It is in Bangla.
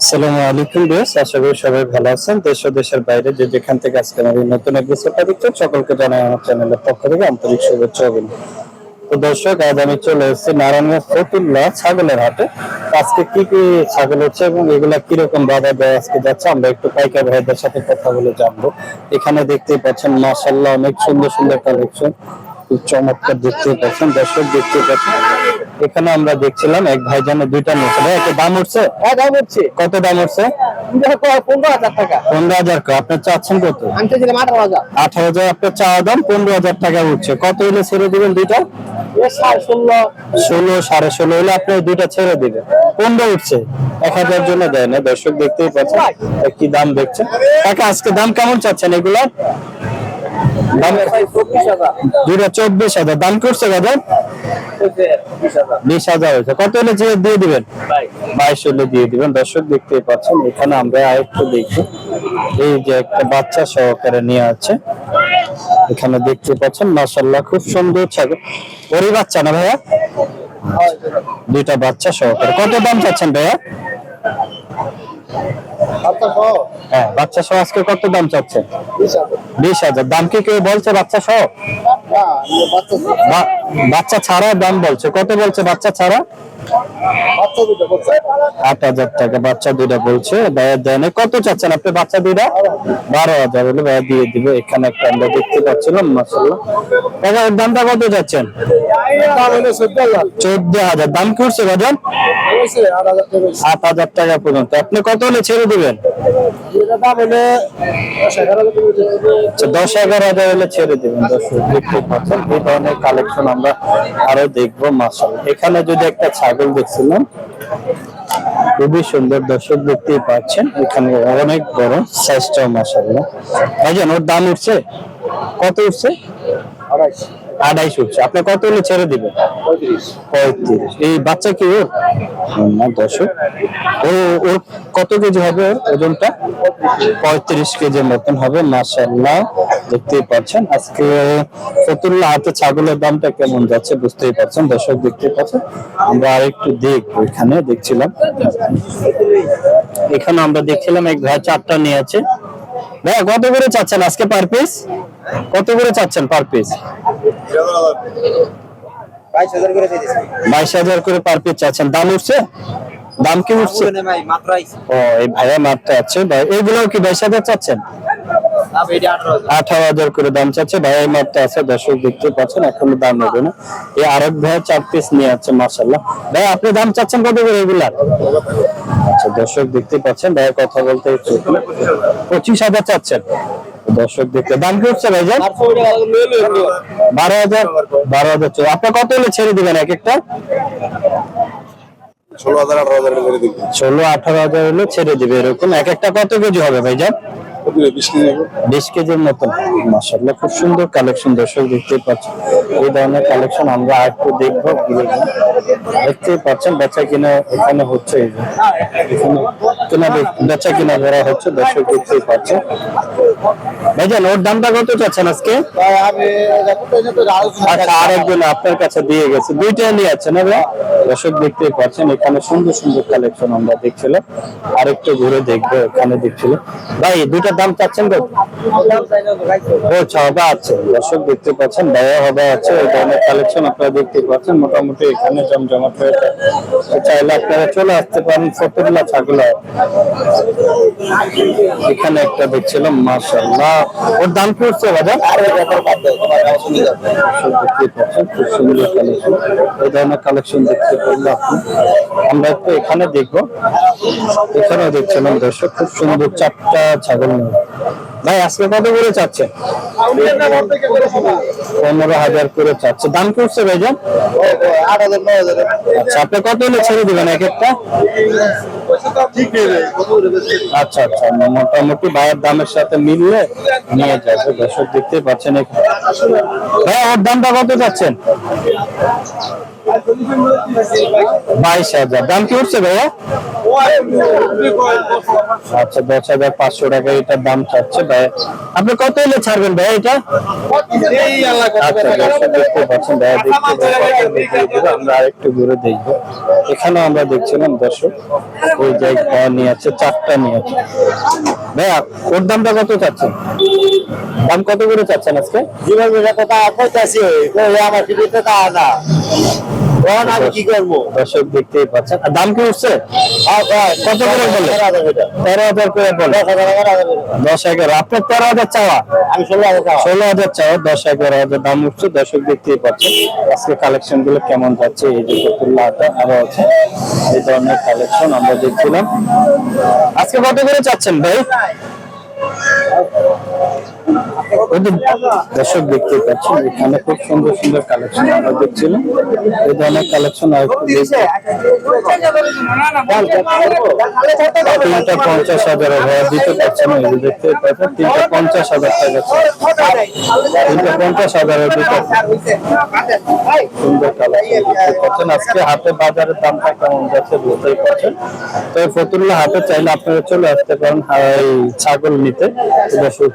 আসসালামু আলাইকুম বেশ, আশা করি সবাই ভালো আছেন। দেশ ও দেশের বাইরে যে যেখান থেকে আজকে আমার এই নতুন এপিসোডটা দেখছেন সকলকে জানাই আমার চ্যানেলের পক্ষ থেকে আন্তরিক শুভেচ্ছা ও অভিনন্দন। তো দর্শক, আজ আমি চলে এসেছি নারায়ণগঞ্জ ফতুল্লা ছাগলের হাটে। আজকে কি কি ছাগল হচ্ছে এবং এগুলা কিরকম বাজার দেয় আজকে যাচ্ছে, আমরা একটু পাইকার ভাইদের সাথে কথা বলে জানবো। এখানে দেখতেই পাচ্ছেন মাশাআল্লাহ অনেক সুন্দর সুন্দর কালেকশন, খুব চমৎকার দেখতে পাচ্ছেন। দর্শক দেখতে পাচ্ছেন এখানে আমরা দেখছিলাম এক ভাইজানের দুইটা নিয়েছে। ভাই একটা দাম উঠছে? হ্যাঁ দাম হচ্ছে কত দাম উঠছে? 15,000 টাকা। 15,000 আপনার চাচ্ছেন কত? আমি চাইছিলাম 18,000। 18,000 আপনার চাওয়া দাম, 15,000 টাকা উঠছে। কত হলে ছেড়ে দিবেন দুইটা? 16,500। 16, 16.5 হলে আপনি দুইটা ছেড়ে দিবেন। 15 উঠছে, 1,000 জন্য দেয় না। দর্শক দেখতেই পাচ্ছেন কি দাম দেখছেন। কাকা আজকে দাম কেমন চাচ্ছেন এগুলো? দাম 24,000। দুইটা 24,000 দাম করছে বাজার। 20,000 হয়েছে। কত হলে দিয়ে দিবেন? 22 হলে দিয়ে দিবেন। দর্শক দেখতেই পাচ্ছেন এখানে আমরা আরেকটু দেখি, এই যে একটা বাচ্চা সহকারে নিয়ে আছে এখানে দেখতে পাচ্ছেন। মাশাআল্লাহ খুব সুন্দর ছাগল। ওরই বাচ্চা না ভাইয়া? দুইটা বাচ্চা সহকারে। কত দাম চাচ্ছেন ভাইয়া? হ্যাঁ বাচ্চা সহ আজকে কত দাম চাচ্ছেন? 20,000। দাম কি কেউ বলছে বাচ্চা সহ? বাচ্চা ছাড়া দাম বলছে। কত বলছে বাচ্চা ছাড়া? 8,000 টাকা বাচ্চা দুইটা বলছে। ভাইয়া দেন কত চাচ্ছেন আপনি বাচ্চা দুইটা? 12,000 হলে ভাইয়া দিয়ে দিবে। এখানে একটা আমরা দেখতে পাচ্ছিলাম মাশাআল্লাহ। টাকা দামটা কত যাচ্ছেন? 14,000। দাম কি উঠছে বাজার? 8,000 টাকা পর্যন্ত। আপনি কত হলে ছেড়ে দিবেন? 10-11,000 হলে ছেড়ে দিবেন। দর্শক দেখতে পাচ্ছেন এই ধরনের কালেকশন আমরা আরো দেখবো মাশাআল্লাহ। এখানে যদি একটা ছাগল দেখছিলাম খুবই সুন্দর, দর্শক দেখতেই পাচ্ছেন এখানে অনেক বড় সাইজটাও মাশাআল্লাহ। ভাইজান ওর দাম উঠছে? কত উঠছে? 28 উঠছে। আপনি কত হলে ছেড়ে দিবেন? 35। এই বাচ্চা কি ওর না? দর্শক ওর কত কেজি হবে ওজনটা? 35 কেজির মতন হবে মাশাআল্লাহ। দেখতেই পাচ্ছেন আজকে ফতুল্লা হাটে ছাগলের দামটা কেমন যাচ্ছে বুঝতেই পারছেন। দর্শক দেখতে পাচ্ছেন আমরা আরেকটু দেখবো। এখানে দেখছিলাম এখানে আমরা দেখছিলাম এক ভাই চারটা নিয়ে আছে। ভাই কত করে চাচ্ছেন আজকে পার পিস? কত করে চাচ্ছেন পার পিস? 22,000 করে পার পিস চাচ্ছেন। দাম উঠছে? দাম কি উঠছে? ও এই ভাইয়া মাত্র আছে ভাই। এইগুলো কি 22,000 চাচ্ছেন? 18,000 করে দাম চাচ্ছে। ভাইয়া মাত্র আছে। দর্শক দেখতে পাচ্ছেন এখনো দাম হবে না। এই আরেক ভাইয়া 4 পিস নিয়ে আছে মাশাআল্লাহ। ভাই আপনি দাম চাচ্ছেন কত করে এগুলার? আচ্ছা দর্শক দেখতে পাচ্ছেন ভাইয়া কথা বলতে 25,000 চাচ্ছেন। দর্শক দেখতে দাম কি উঠছে ভাইজান? 12,000। আপনি কত হলে ছেড়ে দিবেন এক একটা? 16-18,000 হলে ছেড়ে দিবে। এরকম এক একটা কত কেজি হবে ভাইজান? 20 কেজির মতন। মাশাআল্লাহ খুব সুন্দর কালেকশন। দর্শক দেখতে পাচ্ছেন এই ধরনের কালেকশন আমরা একটু দেখবো। দেখতে পাচ্ছেন বেচা কিনা এখানে হচ্ছে, এই যে এখানে বেচা কিনা ধরা হচ্ছে। দর্শক দেখতে পাচ্ছেন ভাইজান ওর দামটা কত চাচ্ছেন আজকে? আচ্ছা আরেকজন আপনার কাছে দিয়ে গেছে, দুইটা নিয়ে আছে না ভাই? দর্শক দেখতে পাচ্ছেন এখানে সুন্দর সুন্দর কালেকশন আমরা দেখছিলাম। আরেকটু ঘুরে দেখবো। এখানে দেখছিলাম ভাই দুইটার দাম চাচ্ছেন কত? ও ছাওয়া আছে। দর্শক দেখতে পাচ্ছেন ভাইয়া হবে আছে। এই ধরনের কালেকশন আপনারা দেখতে পাচ্ছেন মোটামুটি এখানে জমজমাট হয়ে যায়। চাইলে আপনারা চলে আসতে পারেন ফতুল্লা ছাগল। এখানে একটা দেখছিলাম মাশাআল্লাহ ওর দাম কি হচ্ছে বাজার? খুব সুন্দর কালেকশন। এই ধরনের কালেকশন দেখতে পারলে আমরা একটু এখানে দেখবো। এখানেও দেখছিলাম দর্শক খুব সুন্দর 4টা ছাগল। ভাই আজকে কত করে চাচ্ছেন? 15,000 করে চাচ্ছে। দাম কি হচ্ছে ভাইজান? 8,000-9,000। আচ্ছা আপনি কত হলে ছেড়ে দিবেন এক একটা? আচ্ছা আচ্ছা মোটামুটি ভাইয়ের দামের সাথে মিললে নিয়ে যাবে। দর্শক দেখতে পাচ্ছেন ভাই ওর দামটা কত চাচ্ছেন? 22,000 দাম কি উঠছে ভাইয়া? আচ্ছা 10,500 টাকা এটার দাম চাচ্ছে ভাই। আপনি কত হলে ছাড়বেন ভাই এটা? আচ্ছা দর্শক দেখতে পাচ্ছেন ভাই, আমরা আরেকটু ঘুরে দেখবো। এখানে আমরা দেখছিলাম দর্শক ওই জায়গায় নিয়ে আছে, 4টা নিয়ে আছে ভাইয়া। ওর দামটা কত চাচ্ছেন? দাম কত করে চাচ্ছেন আজকে? আমি কি করবো? দর্শক দেখতেই পাচ্ছেন। আর দাম কি উঠছে? কত করে বলে? 13,000 করে বলে। 10-11 আপনার 13,000 চাওয়া, আমি 16,000 16,000 চাওয়া, 10-11,000 দাম উঠছে। দর্শক দেখতেই পাচ্ছেন আজকে কালেকশন গুলো কেমন যাচ্ছে। এই যে ফতুল্লাহটা আরো আছে, এই ধরনের কালেকশন আমরা দেখছিলাম। আজকে কত করে চাচ্ছেন ভাই? দর্শক দেখতে পাচ্ছেন এখানে খুব সুন্দর সুন্দর কালেকশন আমরা দেখছিলাম। এই ধরনের কালেকশন আর একটু দেখবো। 350,000 ভাড়া দিতে পারছেন, এই যে দেখতে পাচ্ছেন 350,000 টাকা, 350,000 দিতে সুন্দর কালেকশন দেখতে পাচ্ছেন। আজকে হাটে বাজারের দামটা কেমন যাচ্ছে বুঝতেই পারছেন। তো ফতুল্লাহ হাটে চাইলে আপনারা চলে আসতে পারেন এই ছাগল নিতে। দর্শক